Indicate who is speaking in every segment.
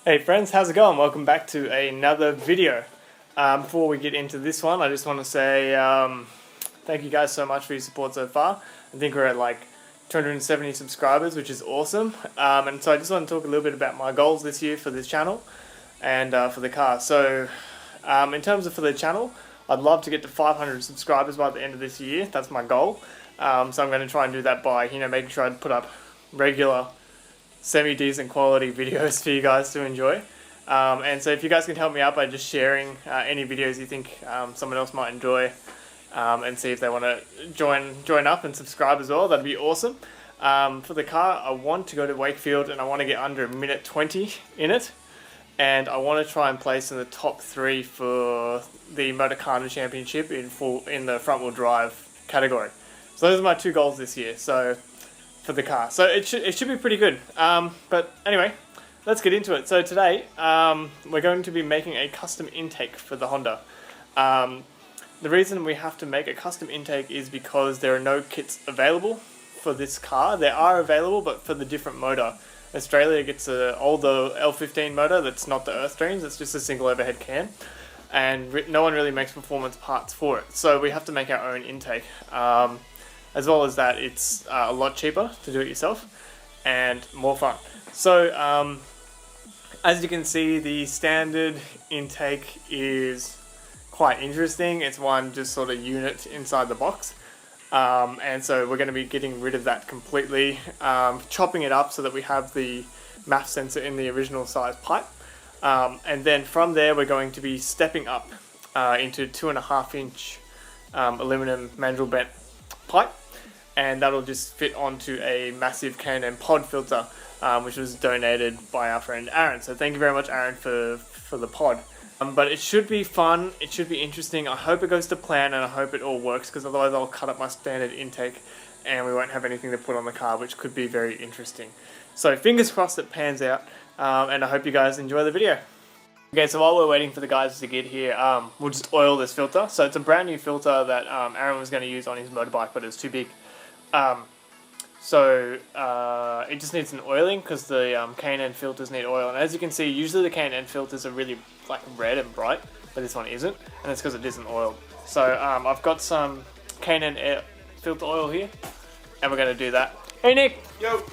Speaker 1: Hey friends, how's it going? Welcome back to another video. Before we get into this one, I just want to say thank you guys so much for your support so far. I think we're at like 270 subscribers, which is awesome. And so I just want to talk a little bit about my goals this year for this channel and for the car. So in terms of for the channel, I'd love to get to 500 subscribers by the end of this year. That's my goal. So I'm going to try and do that by making sure I put up regular semi-decent quality videos for you guys to enjoy. And so if you guys can help me out by just sharing any videos you think someone else might enjoy, and see if they want to join up and subscribe as well, that'd be awesome. For the car, I want to go to Wakefield and I want to get under 1:20 in it, and I want to try and place in the top 3 for the Motor Carnage Championship in the front wheel drive category. So those are my 2 goals this year. So for the car, so it should be pretty good. But anyway, let's get into it. So today we're going to be making a custom intake for the Honda. The reason we have to make a custom intake is because there are no kits available for this car. They are available, but for the different motor. Australia gets an older L15 motor that's not the Earthstreams, it's just a single overhead cam, and no one really makes performance parts for it. So we have to make our own intake. As well as that, it's a lot cheaper to do it yourself and more fun. So as you can see, the standard intake is quite interesting. It's one just sort of unit inside the box. And so we're going to be getting rid of that completely, chopping it up so that we have the MAF sensor in the original size pipe. And then from there, we're going to be stepping up into 2.5-inch aluminum mandrel bent pipe. And that'll just fit onto a massive K&N pod filter, which was donated by our friend Aaron. So thank you very much, Aaron, for the pod. But it should be fun, it should be interesting. I hope it goes to plan and I hope it all works, because otherwise I'll cut up my standard intake and we won't have anything to put on the car, which could be very interesting. So fingers crossed it pans out, and I hope you guys enjoy the video. Okay, so while we're waiting for the guys to get here, we'll just oil this filter. So it's a brand new filter that Aaron was going to use on his motorbike, but it's too big. It just needs an oiling, because the K&N filters need oil, and as you can see, usually the K&N filters are really like red and bright, but this one isn't, and it's because it isn't oiled. So I've got some K&N air filter oil here, and we're going to do that. Hey Nick!
Speaker 2: Yo!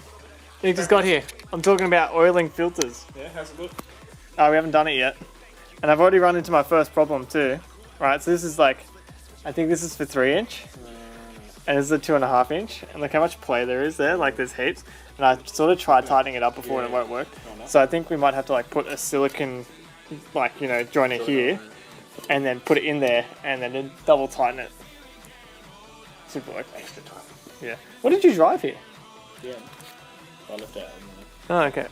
Speaker 1: Nick just got here. I'm talking about oiling filters.
Speaker 2: Yeah, how's it look?
Speaker 1: We haven't done it yet, and I've already run into my first problem too. Right, so this is like, I think this is for 3-inch. And this is a 2.5-inch, and look how much play there is there, like there's heaps. And I sort of tried tightening it up before and it won't work. So I think we might have to like put a silicone, like, joiner here, and then put it in there, and then double tighten it. Super work.
Speaker 2: Extra time.
Speaker 1: Yeah. What did you drive here?
Speaker 2: Yeah. I left out.
Speaker 1: Oh, okay.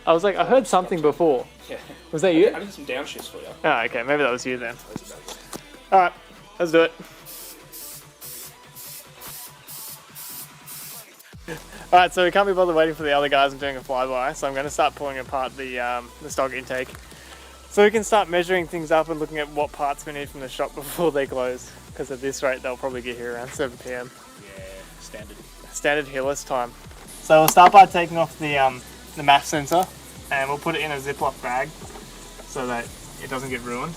Speaker 1: I was like, I heard something before.
Speaker 2: Yeah.
Speaker 1: Was that you?
Speaker 2: I did some downshifts for you.
Speaker 1: Oh, okay. Maybe that was you then. Alright, let's do it. Alright, so we can't be bothered waiting for the other guys and doing a flyby, so I'm going to start pulling apart the stock intake, so we can start measuring things up and looking at what parts we need from the shop before they close, because at this rate they'll probably get here around 7 PM.
Speaker 2: Yeah,
Speaker 1: Standard heeless time. So we'll start by taking off the MAF sensor, and we'll put it in a Ziploc bag so that it doesn't get ruined.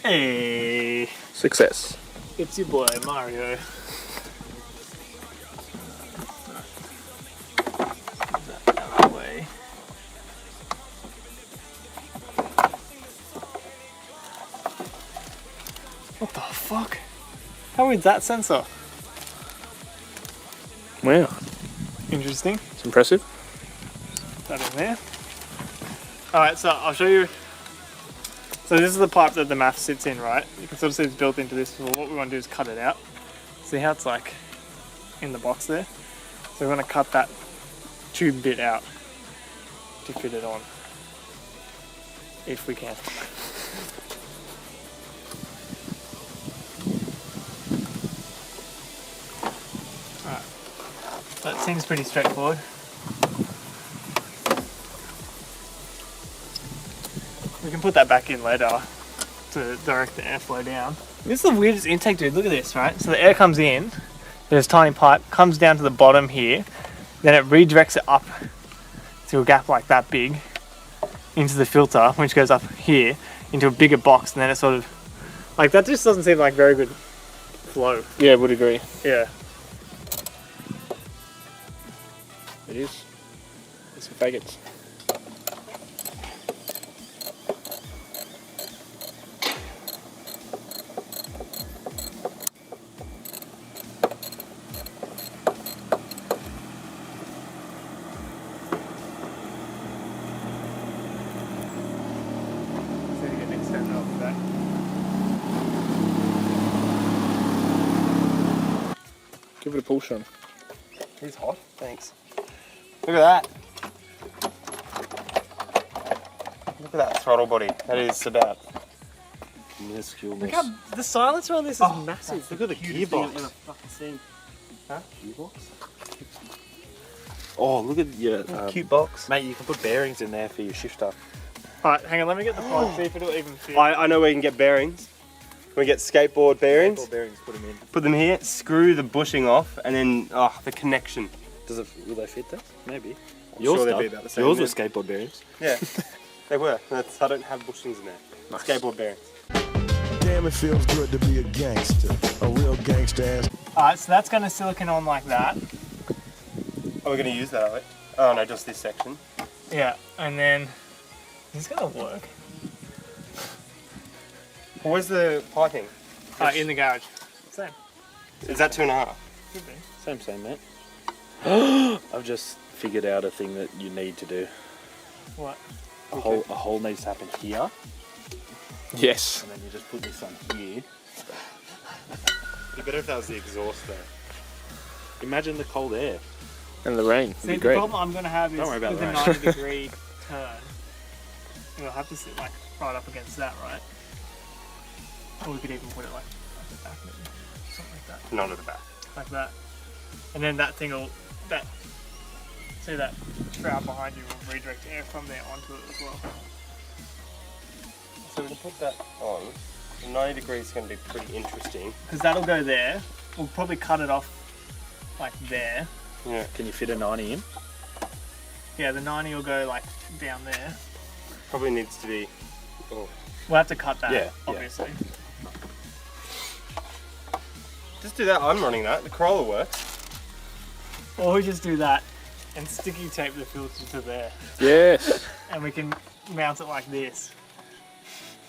Speaker 1: Hey!
Speaker 2: Success.
Speaker 1: It's your boy, Mario. That out of the way. What the fuck? How is that sensor?
Speaker 2: Wow.
Speaker 1: Interesting.
Speaker 2: It's impressive.
Speaker 1: Put that in there. Alright, so I'll show you. So this is the pipe that the MAF sits in, right? You can sort of see it's built into this. So what we want to do is cut it out. See how it's like in the box there? So we want to cut that tube bit out to fit it on, if we can. Alright, that seems pretty straightforward. We can put that back in later to direct the airflow down. This is the weirdest intake, dude. Look at this, right? So the air comes in, There's a tiny pipe, comes down to the bottom here, then it redirects it up to a gap like that big into the filter, which goes up here into a bigger box, and then it sort of like that just doesn't seem like very good flow.
Speaker 2: Yeah, would agree.
Speaker 1: Yeah.
Speaker 2: It is. It's some faggots. Give it a pull, Sean.
Speaker 1: He's hot. Thanks. Look at that. Look at that throttle body. That is about. Look how the silencer on this is massive.
Speaker 2: Look at the gearbox.
Speaker 1: Huh?
Speaker 2: Gearbox? Oh, look at your
Speaker 1: cute box.
Speaker 2: Mate, you can put bearings in there for your shifter.
Speaker 1: Alright, hang on, let me get the pod, see if it'll even fit.
Speaker 3: I know where you can get bearings. We get skateboard bearings.
Speaker 2: Skateboard bearings, put them in.
Speaker 3: Put them here, screw the bushing off, and then the connection.
Speaker 2: Will they fit that? Maybe.
Speaker 3: I'm sure they'd be about the same.
Speaker 2: Yours were skateboard bearings.
Speaker 3: Yeah, they were. I don't have bushings in there.
Speaker 2: Nice.
Speaker 3: Skateboard bearings.
Speaker 4: Damn, it feels good to be a gangster, a real gangster ass.
Speaker 1: Alright, so that's going to silicon on like that.
Speaker 3: Are we going to use that, are we? Oh no, just this section.
Speaker 1: Yeah, and then is this going to work?
Speaker 3: Where's the piping?
Speaker 1: In the garage. Same.
Speaker 3: Is that 2.5?
Speaker 1: Could be.
Speaker 2: Same, mate. I've just figured out a thing that you need to do.
Speaker 1: What?
Speaker 2: A hole needs to happen here,
Speaker 5: Yes.
Speaker 2: and then you just put this on here.
Speaker 3: It'd be better if that was the exhaust though.
Speaker 2: Imagine the cold air.
Speaker 5: And the rain.
Speaker 1: See,
Speaker 5: It'd be
Speaker 1: the
Speaker 5: great.
Speaker 1: problem I'm going to have is
Speaker 2: Don't worry about
Speaker 1: with
Speaker 2: the
Speaker 1: a
Speaker 2: rain.
Speaker 1: 90-degree turn, we'll have to sit like right up against that, right? Or we could even put it like at the back, maybe. Something like that.
Speaker 3: Not at the back.
Speaker 1: Like that. And then that thing will, see that shroud behind you will redirect air from there onto it as well.
Speaker 3: So we'll put that on. The 90 degrees is going to be pretty interesting.
Speaker 1: Because that'll go there. We'll probably cut it off like there.
Speaker 3: Yeah.
Speaker 2: Can you fit a 90 in?
Speaker 1: Yeah, the 90 will go like down there.
Speaker 3: Probably needs to be. Oh.
Speaker 1: We'll have to cut that,
Speaker 2: Yeah.
Speaker 1: obviously.
Speaker 3: Just do that. I'm running that. The Corolla works.
Speaker 1: Or we just do that and sticky tape the filter to there.
Speaker 5: Yes.
Speaker 1: And we can mount it like this.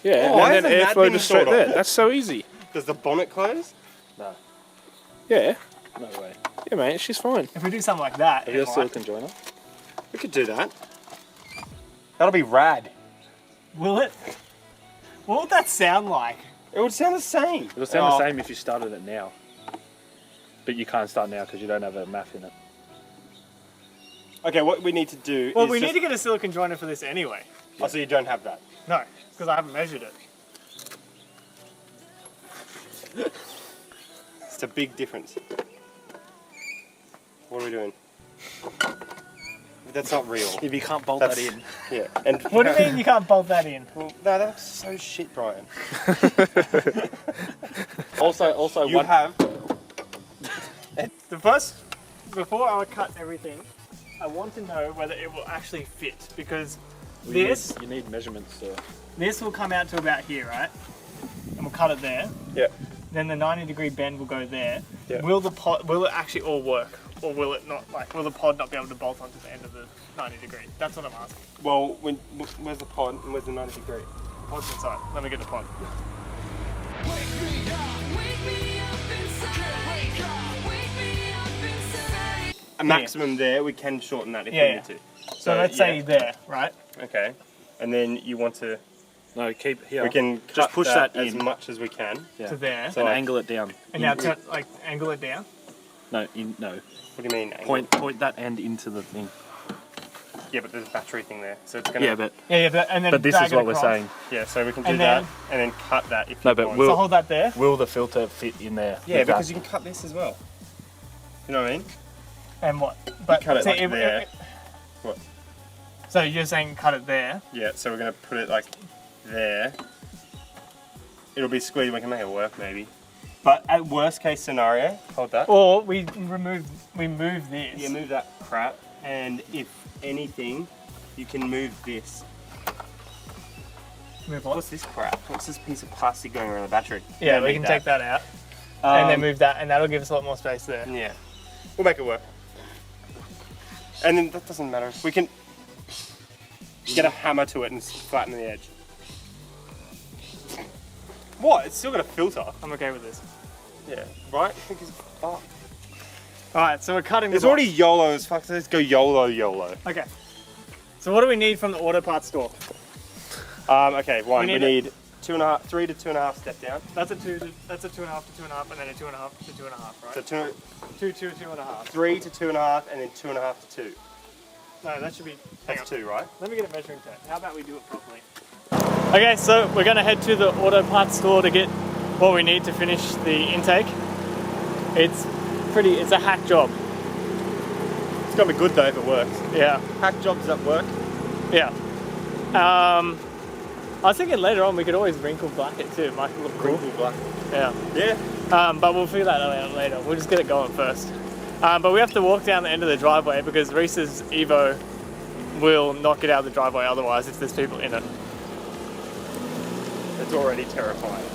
Speaker 5: Yeah,
Speaker 3: Why
Speaker 5: and then
Speaker 3: hasn't that
Speaker 5: airflow
Speaker 3: been
Speaker 5: just straight
Speaker 3: thought of?
Speaker 5: there. That's so easy.
Speaker 3: Does the bonnet close?
Speaker 2: No.
Speaker 5: Yeah.
Speaker 2: No way.
Speaker 5: Yeah, mate, she's fine.
Speaker 1: If we do something like that,
Speaker 2: Have you
Speaker 1: it
Speaker 2: got a
Speaker 1: might-
Speaker 2: silicon joiner?
Speaker 3: We could do that. That'll be rad.
Speaker 1: will it? What would that sound like?
Speaker 3: It would sound the same.
Speaker 2: It'll sound the same if you started it now. But you can't start now because you don't have a MAF in it.
Speaker 3: Okay, what we need to do
Speaker 1: Well,
Speaker 3: is
Speaker 1: we
Speaker 3: just...
Speaker 1: need to get a silicon joiner for this anyway.
Speaker 3: Oh, so you don't have that?
Speaker 1: No, because I haven't measured it.
Speaker 3: It's a big difference. What are we doing? That's not real.
Speaker 2: If you can't bolt
Speaker 3: That's-
Speaker 2: that in.
Speaker 3: Yeah. And
Speaker 1: What do you mean you can't bolt that in?
Speaker 3: Well, no, that's so shit, Brian.
Speaker 2: Also,
Speaker 3: You
Speaker 2: one.
Speaker 3: have...
Speaker 1: The first, before I cut everything, I want to know whether it will actually fit because this
Speaker 2: You need measurements.
Speaker 1: this will come out to about here, right? And we'll cut it there.
Speaker 3: Yeah.
Speaker 1: Then the 90-degree bend will go there.
Speaker 3: Yeah.
Speaker 1: Will it actually all work, or will it not? Like, will the pod not be able to bolt onto the end of the 90-degree? That's what I'm asking.
Speaker 3: Well, where's the pod and where's the 90 degree?
Speaker 1: Pod's inside. Let me get the pod.
Speaker 3: A maximum there, we can shorten that if
Speaker 1: Yeah,
Speaker 3: we
Speaker 1: yeah.
Speaker 3: need to.
Speaker 1: So let's say there, right?
Speaker 3: Okay. And then you want to...
Speaker 2: No, keep here.
Speaker 3: We can
Speaker 2: just
Speaker 3: cut
Speaker 2: push
Speaker 3: that
Speaker 2: that
Speaker 3: as
Speaker 2: in.
Speaker 3: much as we can.
Speaker 2: Yeah.
Speaker 1: To there.
Speaker 2: So angle it down.
Speaker 1: And now turn, like angle it down.
Speaker 2: No.
Speaker 3: What do you mean? angle?
Speaker 2: Point that end into the thing.
Speaker 3: Yeah, but there's a battery thing there, so it's gonna...
Speaker 2: Yeah, but
Speaker 1: And then
Speaker 2: this
Speaker 1: drag
Speaker 2: is
Speaker 1: it
Speaker 2: what we're
Speaker 1: across.
Speaker 2: saying.
Speaker 3: Yeah, so we can do
Speaker 1: And
Speaker 3: that,
Speaker 1: then-
Speaker 3: and then cut that if
Speaker 2: No,
Speaker 3: you
Speaker 2: but
Speaker 3: want.
Speaker 2: we'll-
Speaker 1: So hold that there.
Speaker 2: Will the filter fit in there?
Speaker 3: Yeah,
Speaker 2: with that?
Speaker 3: because you can cut this as well. You know what I mean?
Speaker 1: And what? But
Speaker 3: cut it
Speaker 1: see,
Speaker 3: like there. What?
Speaker 1: So you're saying cut it there.
Speaker 3: Yeah, so we're gonna put it like there. It'll be squeezed, we can make it work maybe. But at worst case scenario, hold that.
Speaker 1: Or we move this.
Speaker 3: Yeah, move that crap, and if anything, you can move this.
Speaker 1: Move what?
Speaker 3: What's this crap? What's this piece of plastic going around the battery?
Speaker 1: Yeah,
Speaker 3: Don't
Speaker 1: we
Speaker 3: need
Speaker 1: can take that out and then move that, and that'll give us a lot more space there.
Speaker 3: Yeah, we'll make it work. And then that doesn't matter. We can get a hammer to it and flatten the edge. What? It's still got a filter.
Speaker 1: I'm okay with this.
Speaker 3: Yeah. Right? I think it's fuck.
Speaker 1: Alright, so we're cutting
Speaker 3: It's already YOLO as fuck, so let's go YOLO.
Speaker 1: Okay. So what do we need from the auto parts store?
Speaker 3: Okay, one.
Speaker 1: We
Speaker 3: We
Speaker 1: need
Speaker 3: need 3 to 2.5 step down.
Speaker 1: That's a 2.5 to 2.5, and then a 2.5 to 2.5, right?
Speaker 3: So
Speaker 1: 2.5.
Speaker 3: 3 to 2.5, and then 2.5 to 2.
Speaker 1: No, that should be. Hang
Speaker 3: That's
Speaker 1: on.
Speaker 3: 2, right?
Speaker 1: Let me get a measuring tape. How about we do it properly? Okay, so we're gonna head to the auto parts store to get what we need to finish the intake. It's a hack job.
Speaker 3: It's gonna be good though if it works.
Speaker 1: Yeah,
Speaker 3: Hack jobs that work.
Speaker 1: yeah. I was thinking later on we could always wrinkle black it too. It might look cool.
Speaker 3: Wrinkle black.
Speaker 1: Yeah.
Speaker 3: Yeah.
Speaker 1: But we'll figure that out later. We'll just get it going first. But we have to walk down the end of the driveway because Reese's Evo will not get out of the driveway otherwise if there's people in it.
Speaker 3: It's already terrifying.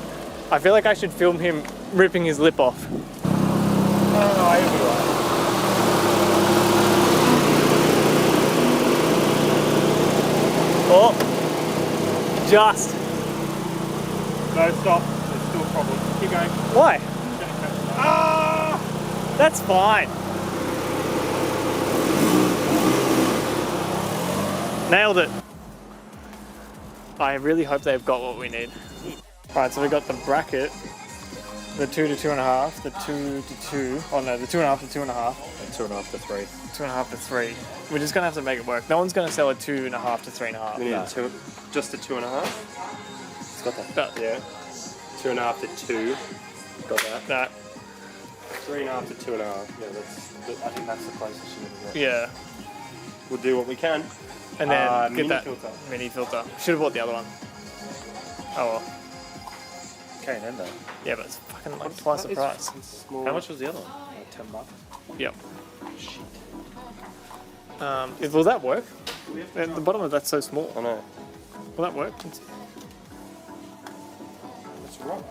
Speaker 1: I feel like I should film him ripping his lip off.
Speaker 3: Oh, you'll be right.
Speaker 1: Oh, just.
Speaker 3: No, stop. There's still a problem. Keep going.
Speaker 1: Why?
Speaker 3: Ah!
Speaker 1: That's fine. Nailed it. I really hope they've got what we need. Right, so we got the bracket, the 2 to 2.5, the 2 to 2. Oh no, the 2.5 to 2.5.
Speaker 2: 2.5 to 3.
Speaker 1: 2.5 to 3. We're just gonna have to make it work. No one's gonna sell a 2.5 to 3.5.
Speaker 3: We need a two, just a 2.5.
Speaker 2: It's got that.
Speaker 1: No,
Speaker 3: Yeah. 2.5 to 2.
Speaker 2: Got that.
Speaker 1: no,
Speaker 3: 3.5 to 2.5.
Speaker 2: I think that's the closest you can get.
Speaker 1: yeah.
Speaker 3: We'll do what we can.
Speaker 1: And then get
Speaker 3: mini
Speaker 1: that
Speaker 3: filter.
Speaker 1: mini filter. Should have bought the other one. Oh well.
Speaker 2: Okay, then though.
Speaker 1: Yeah, but it's fucking like twice the price.
Speaker 3: Small.
Speaker 2: How much was the other one? Like $10.
Speaker 1: Yep. Will that work? The bottom of that's so small.
Speaker 3: I know.
Speaker 1: Will that work?
Speaker 3: It's right.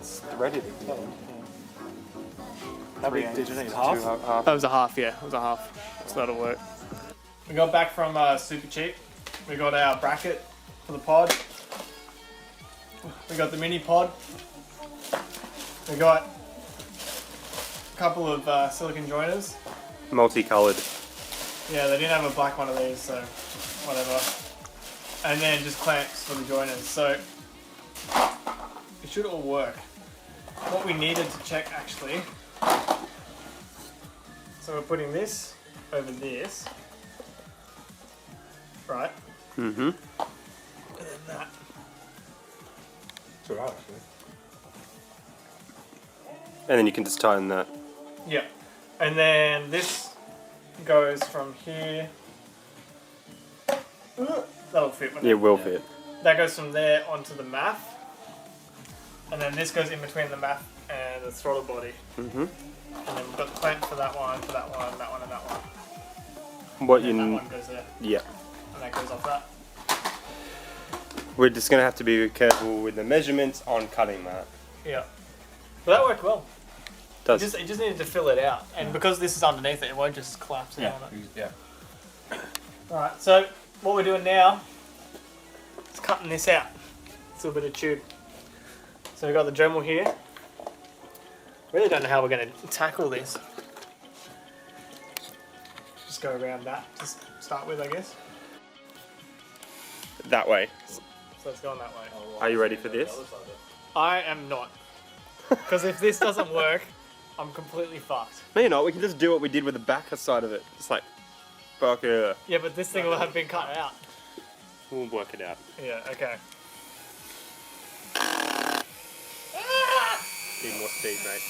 Speaker 3: It's threaded.
Speaker 2: How big did you need? Half?
Speaker 3: Half.
Speaker 1: That was a half, yeah. It was a half. So that'll work. We got back from Super Cheap. We got our bracket for the pod. We got the mini pod. We got a couple of silicon joiners.
Speaker 3: Multicolored.
Speaker 1: Yeah, they didn't have a black one of these, so whatever. And then just clamps for the joiners. So it should all work. What we needed to check actually. So we're putting this over this. Right.
Speaker 3: Mm-hmm.
Speaker 1: And then that.
Speaker 2: It's alright, actually.
Speaker 3: And then you can just tighten that.
Speaker 1: Yeah. And then this goes from here. That'll fit.
Speaker 3: Yeah, it will fit.
Speaker 1: That goes from there onto the MAF. And then this goes in between the MAF and the throttle body.
Speaker 3: Mm-hmm.
Speaker 1: And then we've got the clamp for that one, that one, and that one.
Speaker 3: What
Speaker 1: And then
Speaker 3: you...
Speaker 1: that one goes there.
Speaker 3: Yeah.
Speaker 1: And that goes off that.
Speaker 3: We're just going to have to be careful with the measurements on cutting that.
Speaker 1: Yeah. But that worked well.
Speaker 3: Does.
Speaker 1: It just needed to fill it out. And because this is underneath it, it won't just collapse down on it.
Speaker 2: Yeah.
Speaker 1: Alright, so what we're doing now is cutting this out. It's a little bit of tube. So we've got the Dremel here. Really don't know how we're going to tackle this. Just go around that to start with, I guess.
Speaker 3: That way.
Speaker 1: So it's going that way.
Speaker 3: Are you ready for this?
Speaker 1: I am not. Because if this doesn't work, I'm completely fucked.
Speaker 3: No, you're not. We can just do what we did with the back side of it. It's like, fuck yeah.
Speaker 1: Yeah, but this thing will have been cut out.
Speaker 3: We'll work it out.
Speaker 1: Yeah, okay.
Speaker 3: Need more speed, mate.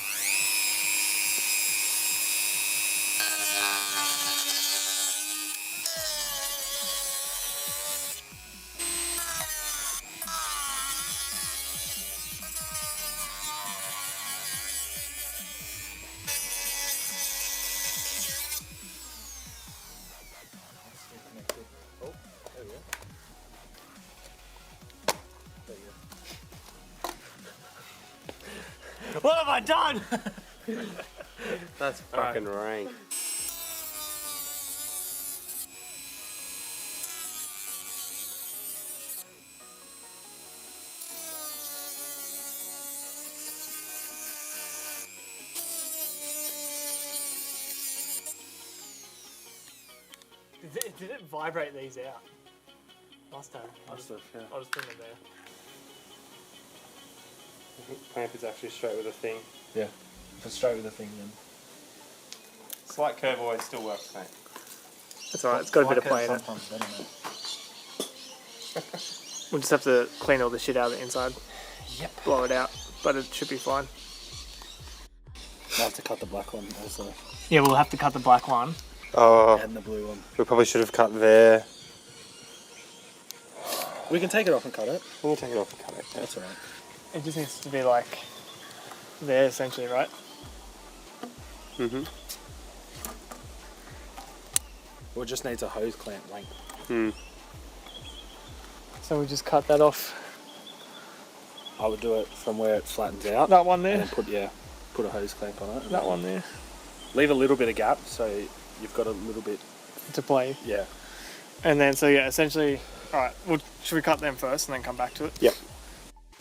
Speaker 1: What have I done?
Speaker 3: That's fucking rank.
Speaker 1: Did it vibrate these out? Last time. I'll just bring them there.
Speaker 3: Clamp is actually straight with the thing.
Speaker 2: Yeah. If it's straight with the thing, then.
Speaker 3: Slight curve always still works, mate.
Speaker 1: That's alright, it's got a bit of play in it.
Speaker 2: Sometimes better, mate.
Speaker 1: We'll just have to clean all the shit out of the inside.
Speaker 3: Yep.
Speaker 1: Blow it out, but it should be fine.
Speaker 2: I'll have to cut the black one also.
Speaker 1: Yeah, we'll have to cut the black one.
Speaker 3: Oh,
Speaker 2: And the blue one.
Speaker 3: we probably should have cut there.
Speaker 2: We can take it off and cut it.
Speaker 3: We can take it off and cut it. Yeah.
Speaker 2: That's alright.
Speaker 1: It just needs to be like there essentially, right?
Speaker 3: Mm-hmm.
Speaker 2: Or it just needs a hose clamp length.
Speaker 3: Hmm.
Speaker 1: So we just cut that off.
Speaker 2: I would do it from where it flattens out.
Speaker 1: That one
Speaker 2: And
Speaker 1: there.
Speaker 2: then put a hose clamp on it.
Speaker 1: That one there.
Speaker 2: Leave a little bit of gap so you've got a little bit.
Speaker 1: To play.
Speaker 2: Yeah.
Speaker 1: And then so yeah, essentially alright, well should we cut them first and then come back to it?
Speaker 3: Yep.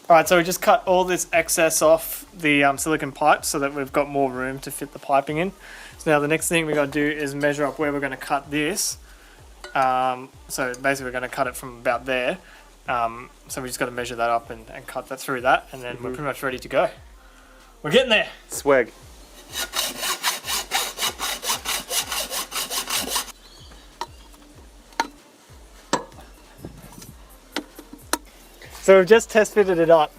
Speaker 1: Alright, so we just cut all this excess off the silicone pipe so that we've got more room to fit the piping in. So now the next thing we're going to do is measure up where we're going to cut this. So basically we're going to cut it from about there. So we just got to measure that up and cut that through that, and then we're pretty much ready to go. We're getting there.
Speaker 3: Swag.
Speaker 1: So we've just test fitted it up,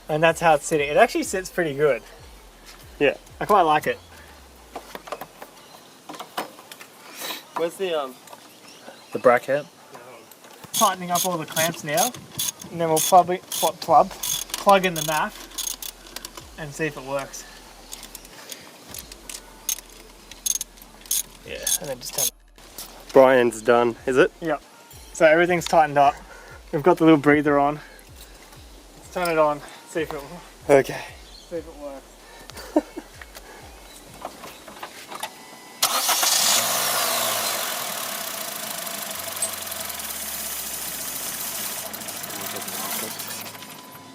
Speaker 1: and that's how it's sitting. It actually sits pretty good.
Speaker 3: Yeah.
Speaker 1: I quite like it.
Speaker 3: Where's the
Speaker 2: The bracket.
Speaker 1: Tightening up all the clamps now, and then we'll probably plug in the MAF and see if it works. Yeah, and then just turn.
Speaker 3: Brian's done, is it?
Speaker 1: Yep. So everything's tightened up. We've got the little breather on. Let's turn it on. See if it
Speaker 3: Okay.
Speaker 1: works.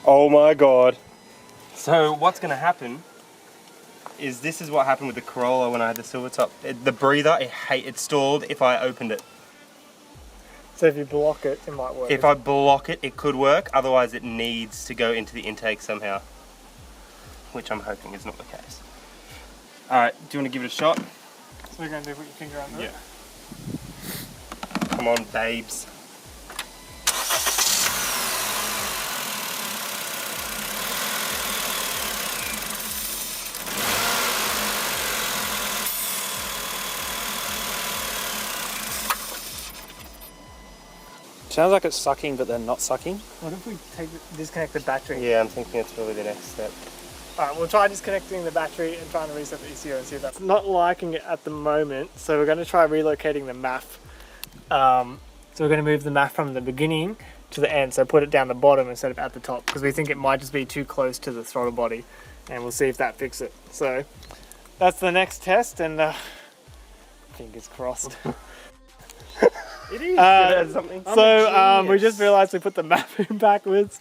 Speaker 3: Oh my god. So what's going to happen is this is what happened with the Corolla when I had the silver top. The breather, it stalled if I opened it.
Speaker 1: So if you block it, it might work.
Speaker 3: If I block it, it could work. Otherwise, it needs to go into the intake somehow, which I'm hoping is not the case. All right, do you want to give it a shot?
Speaker 1: So we're going to do put your finger under it?
Speaker 3: Come on, babes.
Speaker 2: Sounds like it's sucking, but then not sucking.
Speaker 1: What if we disconnect the battery?
Speaker 3: Yeah, I'm thinking it's probably the next step.
Speaker 1: Alright, we'll try disconnecting the battery and trying to reset the ECU and see if that's not liking it at the moment. So we're going to try relocating the MAF. So we're going to move the MAF from the beginning to the end. So put it down the bottom instead of at the top, because we think it might just be too close to the throttle body, and we'll see if that fixes it. So that's the next test, and fingers crossed.
Speaker 3: It is. Something.
Speaker 1: So we just realised we put the MAF in backwards.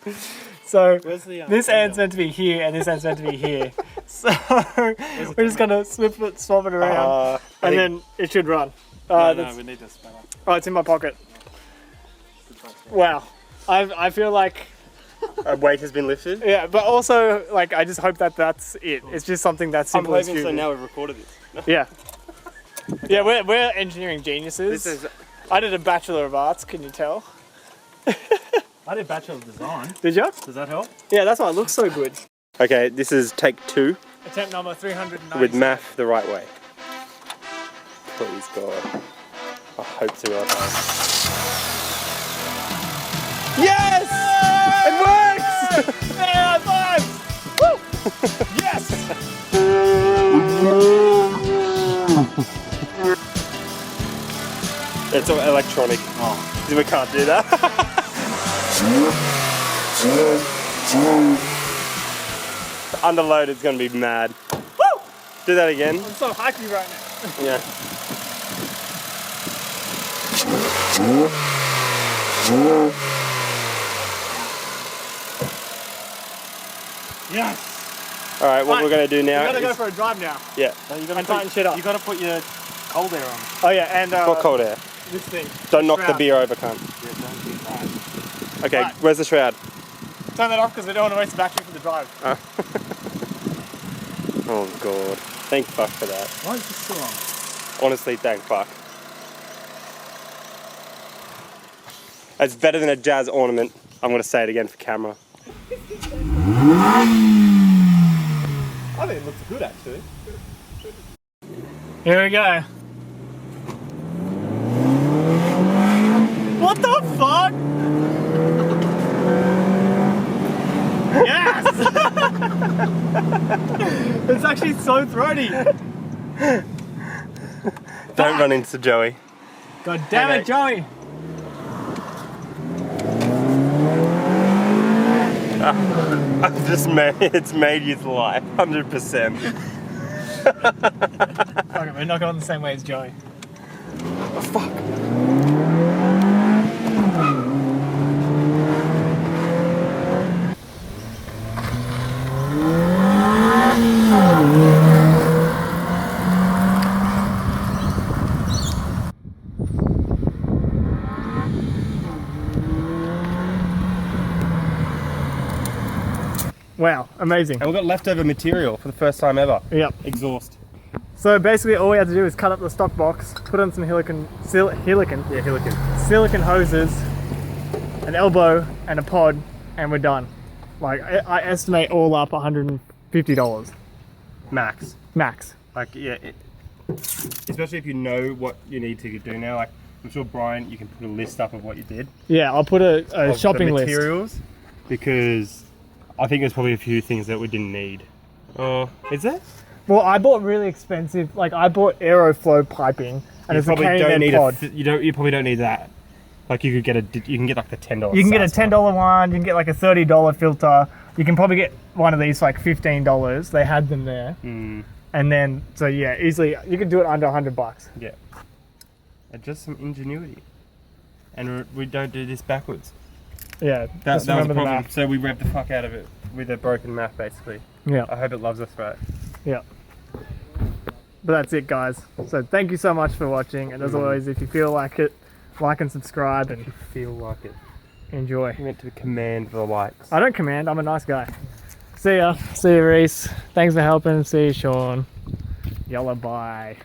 Speaker 1: So
Speaker 2: Where's the,
Speaker 1: this end's meant to be here and this end's meant to be here. So we're just gonna swap it around, and then it should run.
Speaker 2: no, we need to spin up.
Speaker 1: Oh, it's in my pocket. Wow, I feel like
Speaker 3: A weight has been lifted.
Speaker 1: yeah, but also like I just hope that that's it. It's just something that's
Speaker 3: I'm
Speaker 1: simple and
Speaker 3: hoping so.
Speaker 1: stupid.
Speaker 3: Now we've recorded this.
Speaker 1: Yeah, yeah, we're engineering geniuses.
Speaker 3: This is.
Speaker 1: I did a Bachelor of Arts. Can you tell?
Speaker 2: I did Bachelor of Design.
Speaker 1: Did you?
Speaker 2: Does that help?
Speaker 1: Yeah, that's why it looks so good.
Speaker 3: Okay, this is take 2
Speaker 1: Attempt number 390.
Speaker 3: with MAF the right way. Please God. I hope to God. Yes! It works!
Speaker 1: Yeah, high fives! Woo! Yes!
Speaker 3: It's all electronic.
Speaker 2: Oh.
Speaker 3: We can't do that. Under load, it's gonna be mad. Woo! Do that again.
Speaker 1: I'm so hypey right now.
Speaker 3: Yeah.
Speaker 1: Yes.
Speaker 3: All right, what
Speaker 1: Right.
Speaker 3: we're gonna do now
Speaker 1: You gotta go
Speaker 3: is
Speaker 1: for a drive now.
Speaker 3: yeah.
Speaker 1: And tighten shit up.
Speaker 2: You gotta put your cold air on.
Speaker 1: Oh yeah, and
Speaker 3: What cold air?
Speaker 1: this thing.
Speaker 3: Don't knock the
Speaker 1: Shroud.
Speaker 3: beer over, cunt.
Speaker 2: Yeah, don't do that.
Speaker 3: Okay,
Speaker 1: Right.
Speaker 3: where's the shroud?
Speaker 1: Turn that off because we don't want to waste the battery for the drive.
Speaker 3: Oh god. Thank fuck for that.
Speaker 2: Why is this so long?
Speaker 3: Honestly, thank fuck. It's better than a jazz ornament. I'm gonna say it again for camera.
Speaker 2: I think it looks good actually.
Speaker 1: Here we go. What the fuck? Yes! It's actually so throaty.
Speaker 3: Don't run into Joey.
Speaker 1: God damn it, Joey.
Speaker 3: I've just it's made his life 100%.
Speaker 1: Fuck it, we're not going the same way as Joey.
Speaker 3: Oh, fuck.
Speaker 1: Wow, amazing.
Speaker 3: And we've got leftover material for the first time ever.
Speaker 1: Yep.
Speaker 3: Exhaust.
Speaker 1: So basically all we had to do is cut up the stock box, put on some silicon hoses, an elbow and a pod, and we're done. Like I estimate all up $150
Speaker 3: Max.
Speaker 1: max.
Speaker 3: Like, yeah, especially if you know what you need to do now. Like, I'm sure, Brian, you can put a list up of what you did.
Speaker 1: Yeah, I'll put a
Speaker 3: Of
Speaker 1: shopping
Speaker 3: the
Speaker 1: list.
Speaker 3: materials, because I think there's probably a few things that we didn't need. Oh, is there?
Speaker 1: Well, I bought really expensive, like I bought Aeroflow piping, and it's a K&N pod.
Speaker 3: You probably don't need that. Like, you can get like the $10.
Speaker 1: You can get a
Speaker 3: SAS
Speaker 1: $10 one, you can get like a $30 filter. You can probably get one of these for like $15. They had them there.
Speaker 3: Mm,
Speaker 1: And then, so yeah, easily, you can do it under $100.
Speaker 3: yeah. And just some ingenuity. And we don't do this backwards.
Speaker 1: Yeah,
Speaker 3: That
Speaker 1: just
Speaker 3: was
Speaker 1: remember
Speaker 3: the
Speaker 1: the
Speaker 3: problem.
Speaker 1: math.
Speaker 3: So we revved the fuck out of it with a broken math, basically.
Speaker 1: Yeah,
Speaker 3: I hope it loves us right.
Speaker 1: yeah. But that's it, guys. So thank you so much for watching. And as always, if you feel like it, like and subscribe and
Speaker 3: Feel like it.
Speaker 1: enjoy.
Speaker 3: You meant to command the likes.
Speaker 1: I don't command, I'm a nice guy. See ya. See you, Reese. Thanks for helping. See you, Sean. Yalla, bye.